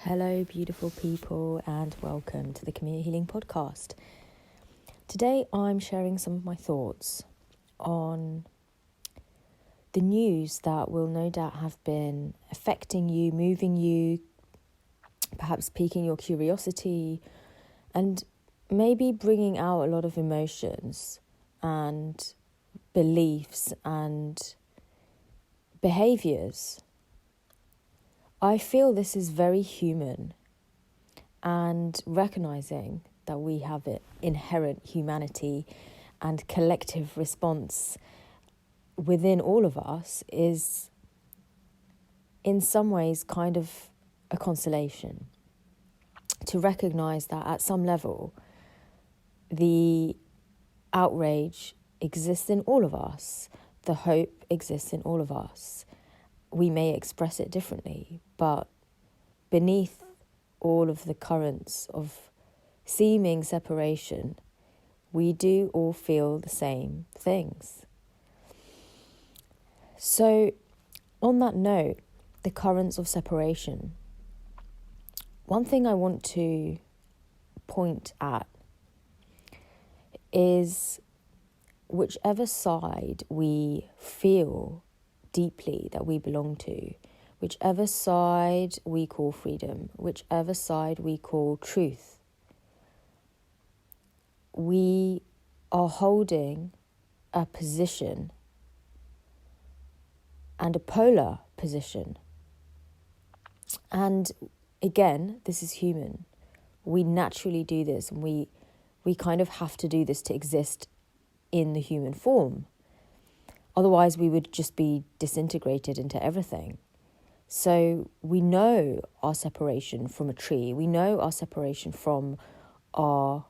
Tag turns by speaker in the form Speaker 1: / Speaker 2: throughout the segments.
Speaker 1: Hello, beautiful people, and welcome to the KIMIYA Healing Podcast. Today, I'm sharing some of my thoughts on the news that will no doubt have been affecting you, moving you, perhaps piquing your curiosity, and maybe bringing out a lot of emotions and beliefs and behaviors. I feel this is very human, and recognizing that we have an inherent humanity and collective response within all of us is in some ways kind of a consolation. To recognize that at some level, the outrage exists in all of us, the hope exists in all of us. We may express it differently, but beneath all of the currents of seeming separation, we do all feel the same things. So, on that note, the currents of separation, one thing I want to point at is whichever side we feel deeply that we belong to, whichever side we call freedom, whichever side we call truth, we are holding a position and a polar position. And again, this is human. We naturally do this, and we kind of have to do this to exist in the human form. Otherwise, we would just be disintegrated into everything. So we know our separation from a tree. We know our separation from our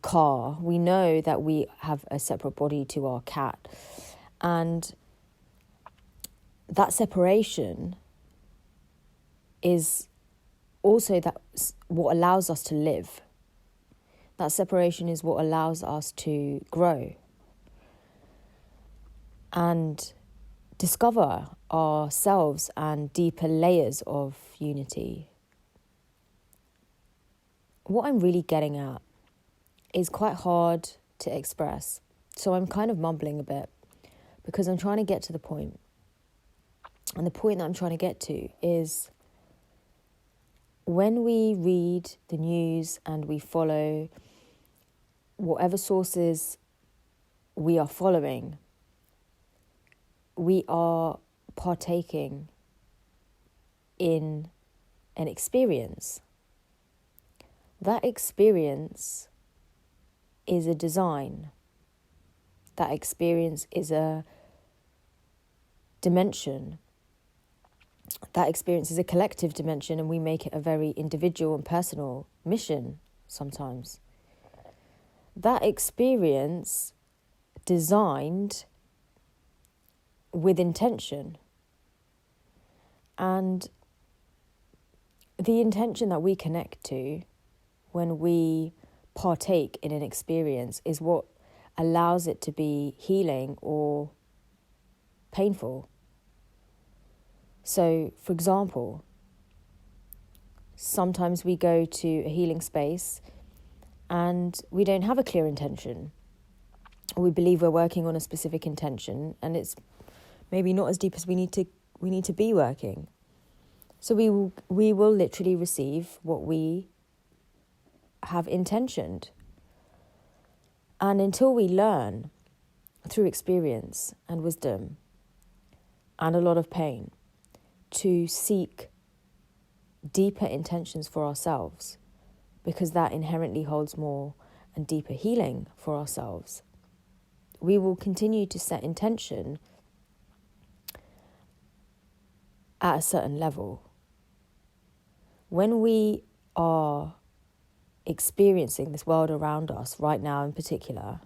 Speaker 1: car. We know that we have a separate body to our cat. And that separation is also what allows us to live. That separation is what allows us to grow and discover ourselves and deeper layers of unity. What I'm really getting at is quite hard to express, so I'm kind of mumbling a bit because I'm trying to get to the point. And the point that I'm trying to get to is when we read the news and we follow whatever sources we are following, we are partaking in an experience. That experience is a design. That experience is a dimension. That experience is a collective dimension, and we make it a very individual and personal mission sometimes. That experience designed with intention. And the intention that we connect to when we partake in an experience is what allows it to be healing or painful. So, for example, sometimes we go to a healing space and we don't have a clear intention. We believe we're working on a specific intention, and it's maybe not as deep as we need to be working. So we will literally receive what we have intentioned. And until we learn through experience and wisdom and a lot of pain to seek deeper intentions for ourselves, because that inherently holds more and deeper healing for ourselves, we will continue to set intention at a certain level. When we are experiencing this world around us right now in particular,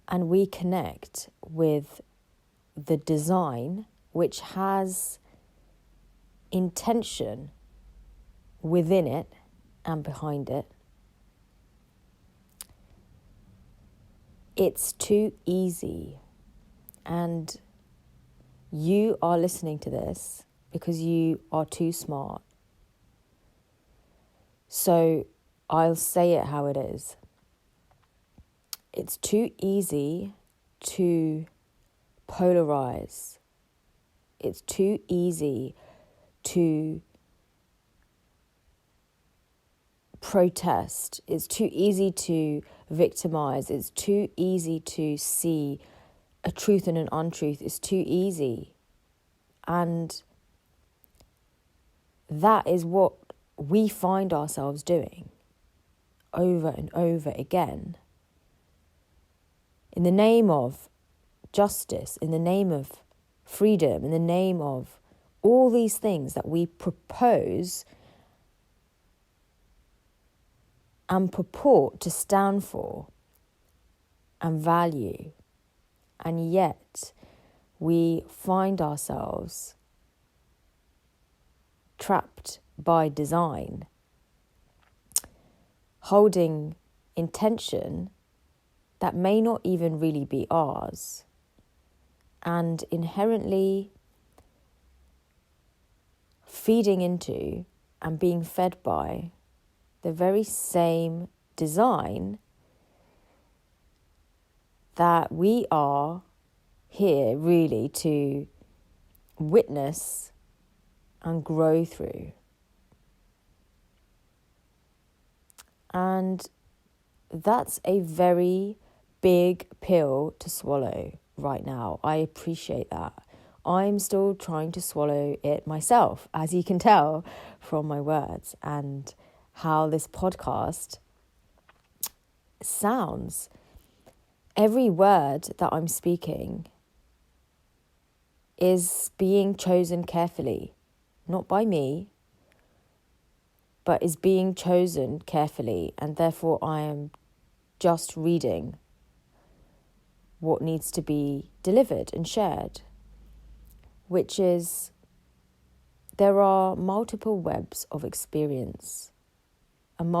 Speaker 1: and we connect with the design which has intention within it and behind it, it's too easy. And you are listening to this because you are too smart So I'll say it how it is. It's too easy to polarize. It's too easy to protest. It's too easy to victimize. It's too easy to see a truth and an untruth. It's too easy. And that is what we find ourselves doing over and over again. In the name of justice, in the name of freedom, in the name of all these things that we propose and purport to stand for and value. And yet we find ourselves trapped by design, holding intention that may not even really be ours, and inherently feeding into and being fed by the very same design that we are here really to witness and grow through. And that's a very big pill to swallow right now. I appreciate that. I'm still trying to swallow it myself, as you can tell from my words and how this podcast sounds. Every word that I'm speaking is being chosen carefully, not by me, but is being chosen carefully, and therefore I am just reading what needs to be delivered and shared, which is there are multiple webs of experience, an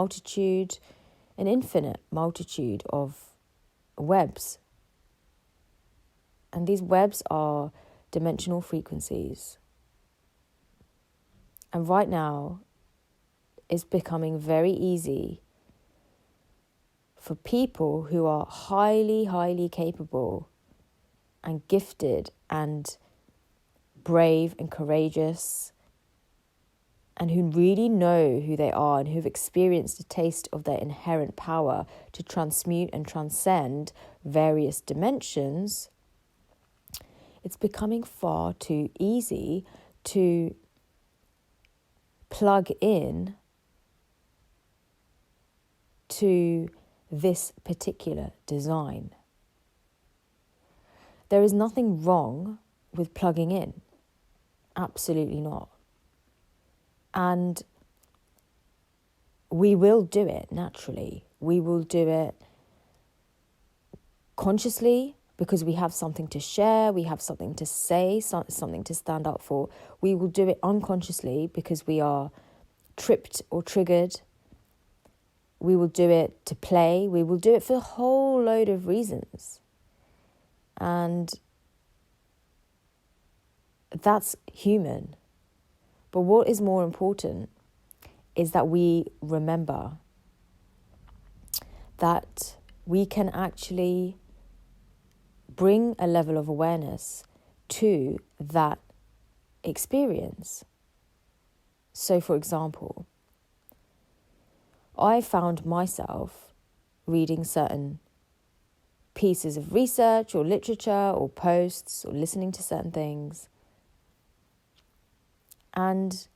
Speaker 1: infinite multitude of webs. And these webs are dimensional frequencies. And right now, it's becoming very easy for people who are highly, highly capable and gifted and brave and courageous and who really know who they are and who've experienced a taste of their inherent power to transmute and transcend various dimensions. It's becoming far too easy to plug in to this particular design. There is nothing wrong with plugging in. Absolutely not. And we will do it naturally. We will do it consciously because we have something to share, we have something to say, something to stand up for. We will do it unconsciously because we are tripped or triggered. We will do it to play. We will do it for a whole load of reasons. And that's human. But what is more important is that we remember that we can actually bring a level of awareness to that experience. So, for example, I found myself reading certain pieces of research or literature or posts or listening to certain things. And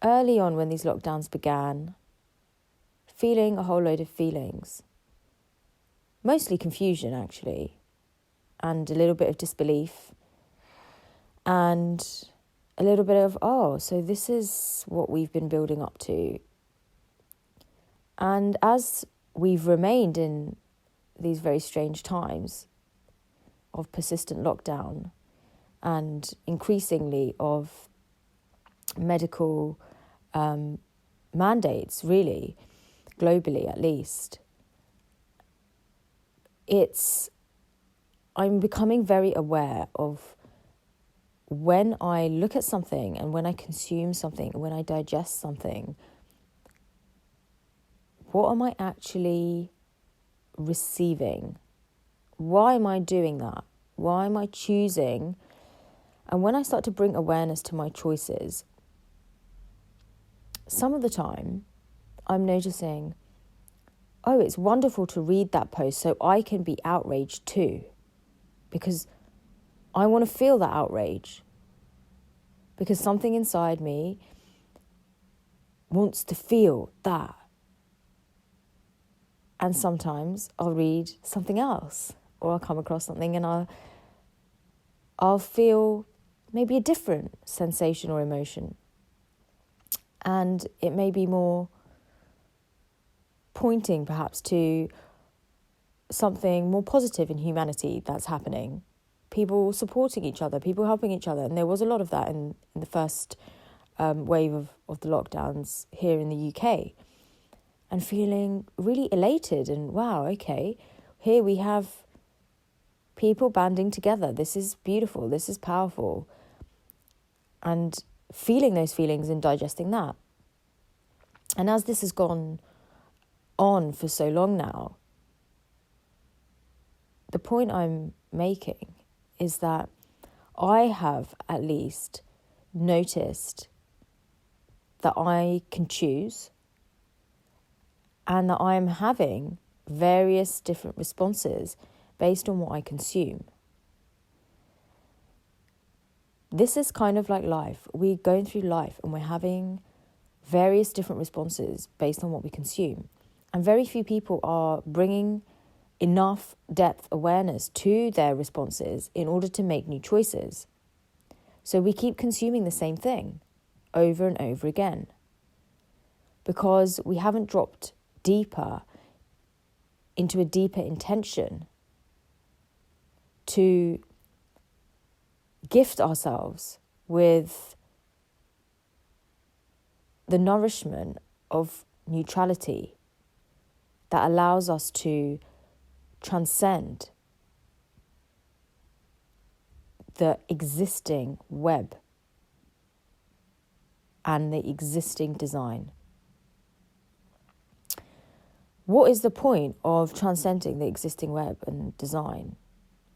Speaker 1: early on when these lockdowns began, feeling a whole load of feelings, mostly confusion actually, and a little bit of disbelief, and a little bit of, so this is what we've been building up to. And as we've remained in these very strange times of persistent lockdown and increasingly of medical mandates, really, globally at least, I'm becoming very aware of when I look at something and when I consume something, when I digest something, what am I actually receiving? Why am I doing that? Why am I choosing? And when I start to bring awareness to my choices, some of the time I'm noticing, oh, it's wonderful to read that post so I can be outraged too, because I want to feel that outrage, because something inside me wants to feel that. And sometimes I'll read something else, or I'll come across something and I'll feel maybe a different sensation or emotion. And it may be more pointing perhaps to something more positive in humanity that's happening. People supporting each other, people helping each other. And there was a lot of that in the first wave of the lockdowns here in the UK. And feeling really elated and wow, okay, here we have people banding together. This is beautiful, this is powerful. And feeling those feelings and digesting that. And as this has gone on for so long now, the point I'm making is that I have at least noticed that I can choose and that I'm having various different responses based on what I consume. This is kind of like life. We're going through life and we're having various different responses based on what we consume. And very few people are bringing enough depth awareness to their responses in order to make new choices. So we keep consuming the same thing over and over again because we haven't dropped deeper into a deeper intention to gift ourselves with the nourishment of neutrality that allows us to transcend the existing web and the existing design. What is the point of transcending the existing web and design?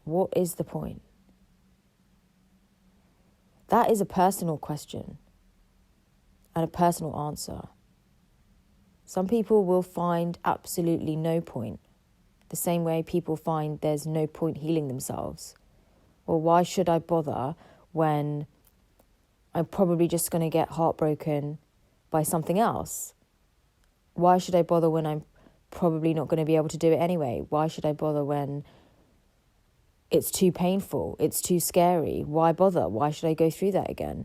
Speaker 1: What is the point? That is a personal question and a personal answer. Some people will find absolutely no point, the same way people find there's no point healing themselves. Well, why should I bother when I'm probably just going to get heartbroken by something else? Why should I bother when I'm probably not going to be able to do it anyway? Why should I bother when it's too painful, it's too scary? Why bother? Why should I go through that again?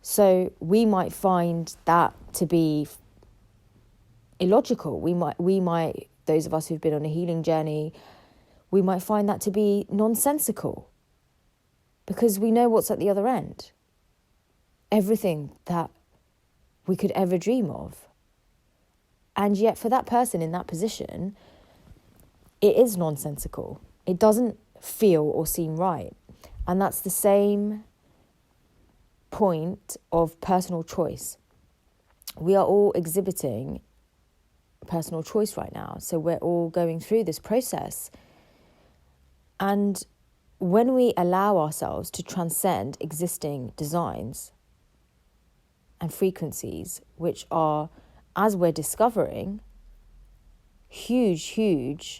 Speaker 1: So we might find that to be illogical. We might, those of us who've been on a healing journey, we might find that to be nonsensical because we know what's at the other end. Everything that we could ever dream of. And yet for that person in that position, it is nonsensical. It doesn't feel or seem right. And that's the same point of personal choice. We are all exhibiting personal choice right now. So we're all going through this process. And when we allow ourselves to transcend existing designs and frequencies, which are, as we're discovering, huge,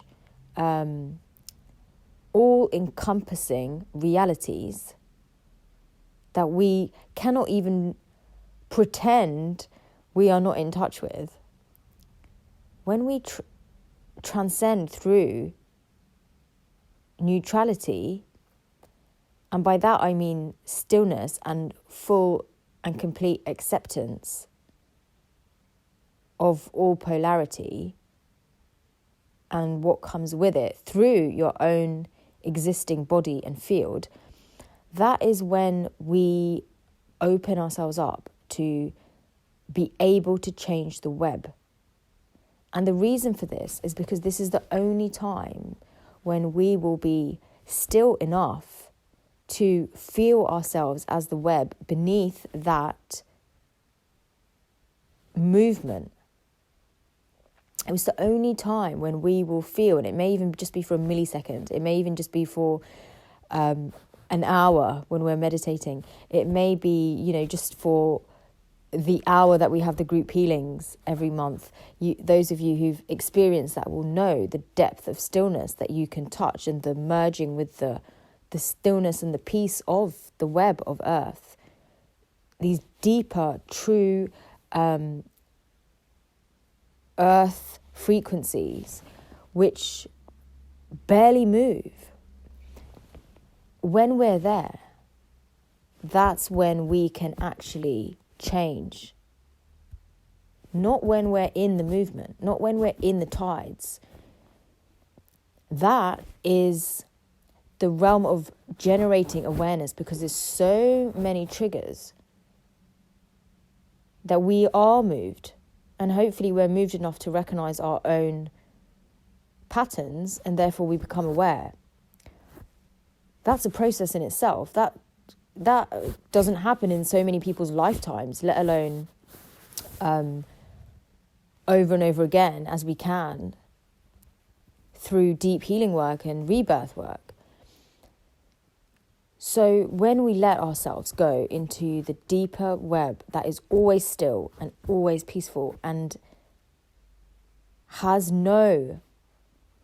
Speaker 1: all-encompassing realities that we cannot even pretend we are not in touch with. When we transcend through neutrality, and by that I mean stillness and full and complete acceptance of all polarity and what comes with it through your own existing body and field, that is when we open ourselves up to be able to change the web. And the reason for this is because this is the only time when we will be still enough to feel ourselves as the web beneath that movement. It was the only time when we will feel, and it may even just be for a millisecond, it may even just be for an hour when we're meditating. It may be, just for the hour that we have the group healings every month. Those of you who've experienced that will know the depth of stillness that you can touch, and the merging with the stillness and the peace of the web of earth. These deeper, true earth frequencies which barely move. When we're there, that's when we can actually change. Not when we're in the movement, not when we're in the tides. That is the realm of generating awareness, because there's so many triggers that we are moved. And hopefully we're moved enough to recognize our own patterns, and therefore we become aware. That's a process in itself. That doesn't happen in so many people's lifetimes, let alone over and over again as we can through deep healing work and rebirth work. So when we let ourselves go into the deeper web that is always still and always peaceful and has no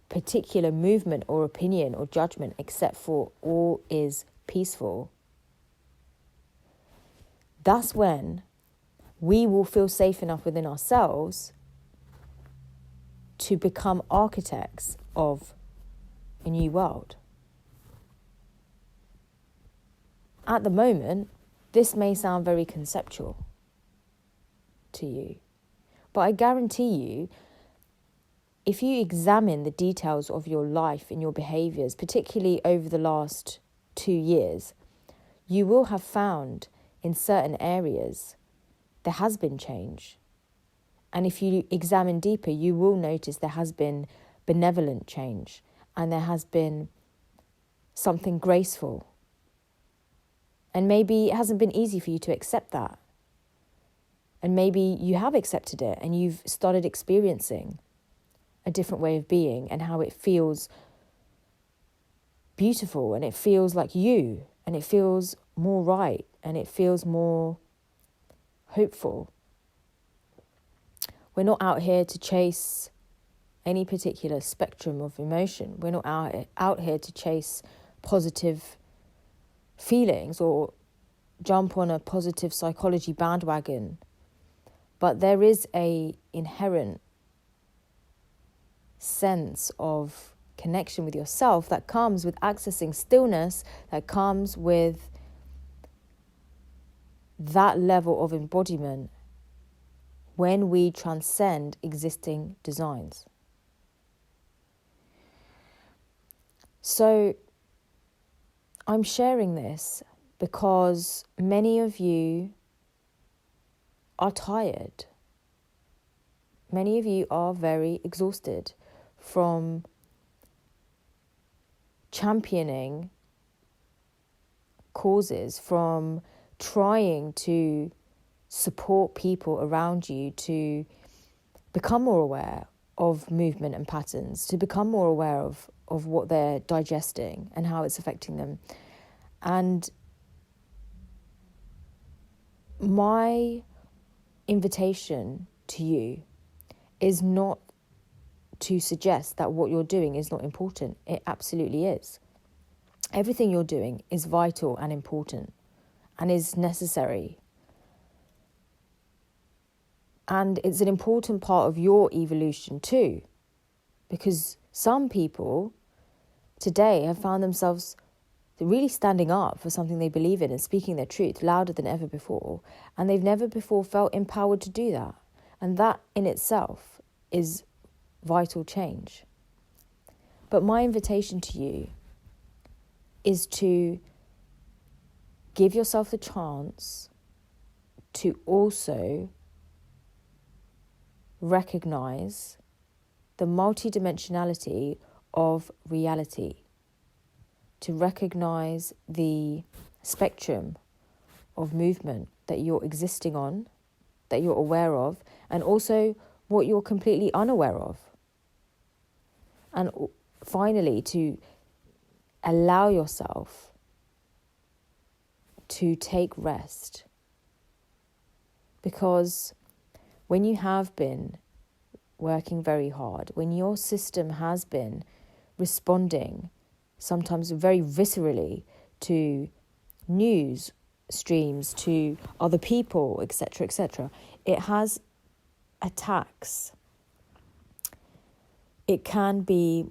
Speaker 1: particular movement or opinion or judgment, except for all is peaceful, that's when we will feel safe enough within ourselves to become architects of a new world. At the moment, this may sound very conceptual to you, but I guarantee you, if you examine the details of your life and your behaviours, particularly over the last 2 years, you will have found in certain areas there has been change. And if you examine deeper, you will notice there has been benevolent change, and there has been something graceful. And maybe it hasn't been easy for you to accept that. And maybe you have accepted it and you've started experiencing a different way of being, and how it feels beautiful, and it feels like you, and it feels more right, and it feels more hopeful. We're not out here to chase any particular spectrum of emotion. We're not out here to chase positive feelings or jump on a positive psychology bandwagon. But there is a inherent sense of connection with yourself that comes with accessing stillness, that comes with that level of embodiment when we transcend existing designs. So I'm sharing this because many of you are tired. Many of you are very exhausted from championing causes, from trying to support people around you to become more aware of movement and patterns, to become more aware of what they're digesting and how it's affecting them. And my invitation to you is not to suggest that what you're doing is not important. It absolutely is. Everything you're doing is vital and important and is necessary. And it's an important part of your evolution too, because some people today have found themselves really standing up for something they believe in and speaking their truth louder than ever before, and they've never before felt empowered to do that. And that in itself is vital change. But my invitation to you is to give yourself the chance to also recognize the multidimensionality of reality, to recognize the spectrum of movement that you're existing on, that you're aware of, and also what you're completely unaware of. And finally, to allow yourself to take rest. Because when you have been working very hard, when your system has been responding sometimes very viscerally to news streams, to other people, etc., it has attacks. It can be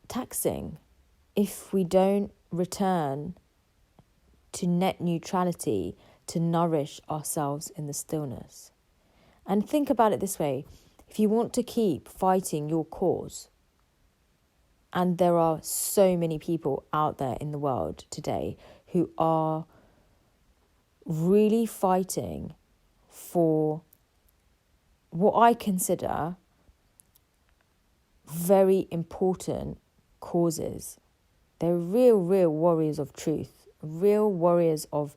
Speaker 1: taxing if we don't return to net neutrality to nourish ourselves in the stillness. And think about it this way: if you want to keep fighting your cause, and there are so many people out there in the world today who are really fighting for what I consider very important causes. They're real warriors of truth, real warriors of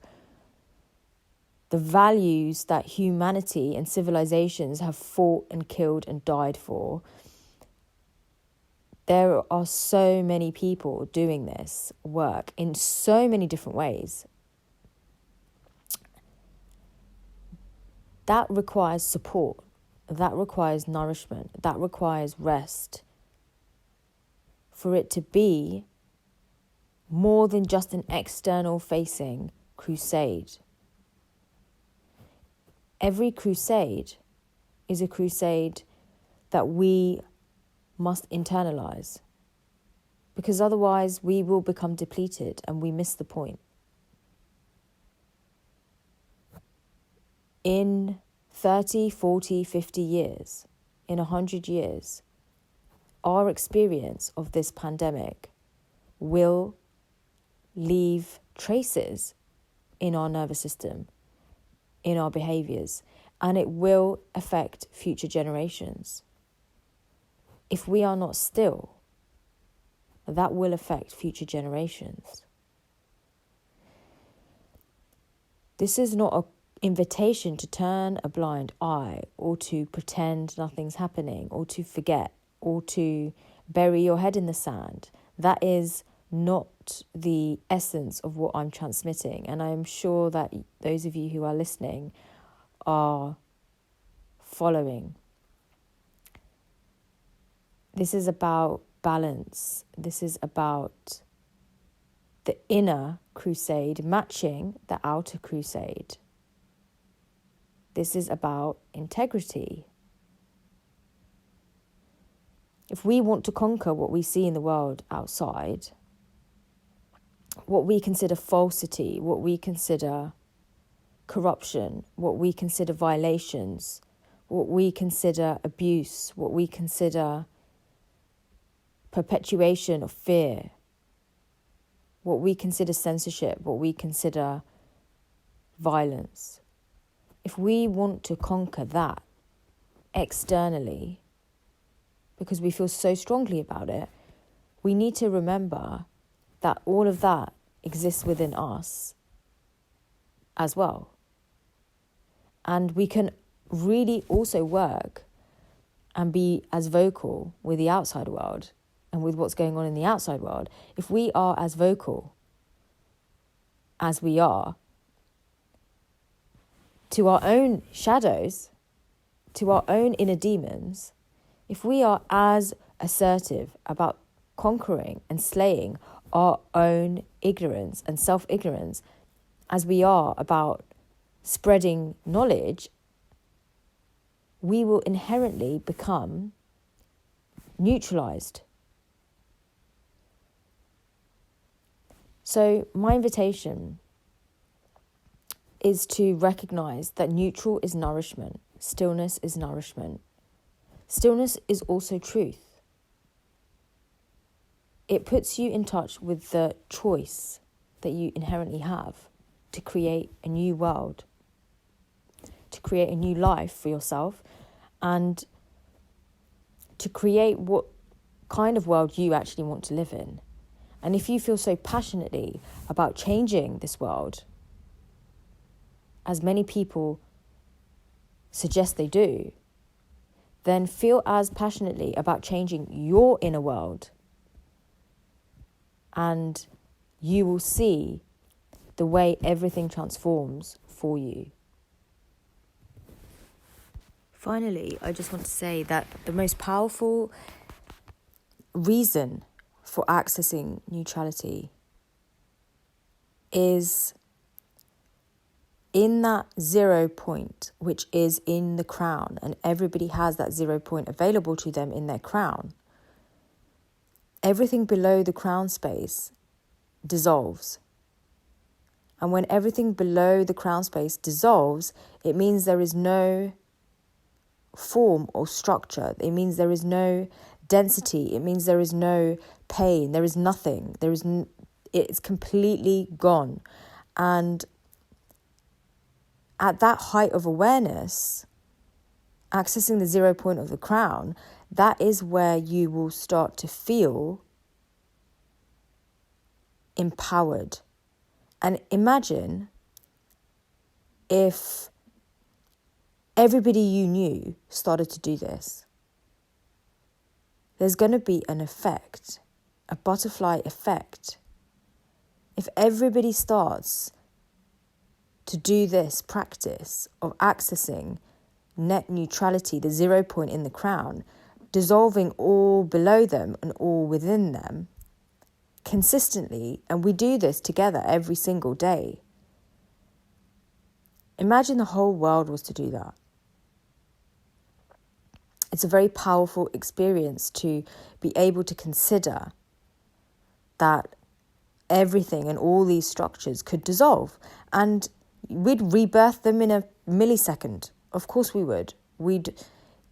Speaker 1: the values that humanity and civilizations have fought and killed and died for. There are so many people doing this work in so many different ways. That requires support. That requires nourishment. That requires rest. For it to be more than just an external facing crusade. Every crusade is a crusade that we must internalize, because otherwise we will become depleted and we miss the point. In 30, 40, 50 years, in 100 years, our experience of this pandemic will leave traces in our nervous system, in our behaviors, and it will affect future generations. If we are not still, that will affect future generations. This is not an invitation to turn a blind eye or to pretend nothing's happening or to forget or to bury your head in the sand. That is not the essence of what I'm transmitting. And I'm sure that those of you who are listening are following. This is about balance. This is about the inner crusade matching the outer crusade. This is about integrity. If we want to conquer what we see in the world outside, what we consider falsity, what we consider corruption, what we consider violations, what we consider abuse, what we consider perpetuation of fear, what we consider censorship, what we consider violence. If we want to conquer that externally, because we feel so strongly about it, we need to remember that all of that exists within us as well. And we can really also work and be as vocal with the outside world and with what's going on in the outside world. If we are as vocal as we are to our own shadows, to our own inner demons, if we are as assertive about conquering and slaying our own ignorance and self-ignorance as we are about spreading knowledge, we will inherently become neutralized. So my invitation is to recognize that neutral is nourishment, stillness is nourishment. Stillness is also truth. It puts you in touch with the choice that you inherently have to create a new world, to create a new life for yourself, and to create what kind of world you actually want to live in. And if you feel so passionately about changing this world, as many people suggest they do, then feel as passionately about changing your inner world. And you will see the way everything transforms for you. Finally, I just want to say that the most powerful reason for accessing neutrality is in that 0 point, which is in the crown, and everybody has that 0 point available to them in their crown. Everything below the crown space dissolves. And when everything below the crown space dissolves, it means there is no form or structure. It means there is no density. It means there is no pain. There is nothing. It's completely gone. And at that height of awareness, accessing the 0 point of the crown, that is where you will start to feel empowered. And imagine if everybody you knew started to do this. There's going to be an effect, a butterfly effect. If everybody starts to do this practice of accessing net neutrality, the 0 point in the crown, dissolving all below them and all within them consistently, and we do this together every single day. Imagine the whole world was to do that. It's a very powerful experience to be able to consider that everything and all these structures could dissolve, and we'd rebirth them in a millisecond. Of course we would.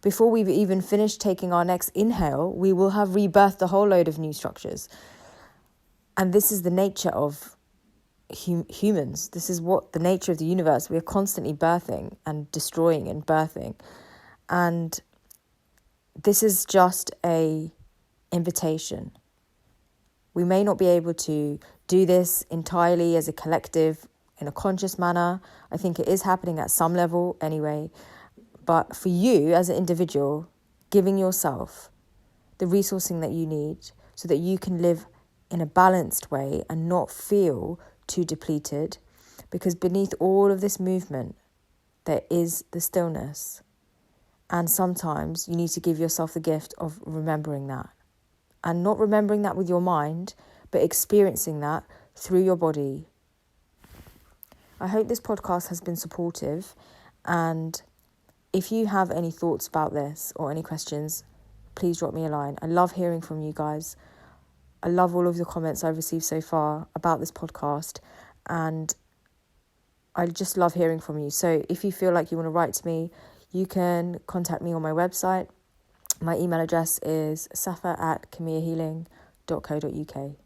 Speaker 1: Before we've even finished taking our next inhale, we will have rebirthed a whole load of new structures. And this is the nature of humans. This is what the nature of the universe. We are constantly birthing and destroying and birthing. And this is just a invitation. We may not be able to do this entirely as a collective in a conscious manner. I think it is happening at some level anyway. But for you as an individual, giving yourself the resourcing that you need so that you can live in a balanced way and not feel too depleted, because beneath all of this movement, there is the stillness. And sometimes you need to give yourself the gift of remembering that, and not remembering that with your mind, but experiencing that through your body. I hope this podcast has been supportive, and if you have any thoughts about this or any questions, please drop me a line. I love hearing from you guys. I love all of the comments I've received so far about this podcast, and I just love hearing from you. So if you feel like you want to write to me, you can contact me on my website. My email address is safa@kimiyahealing.co.uk.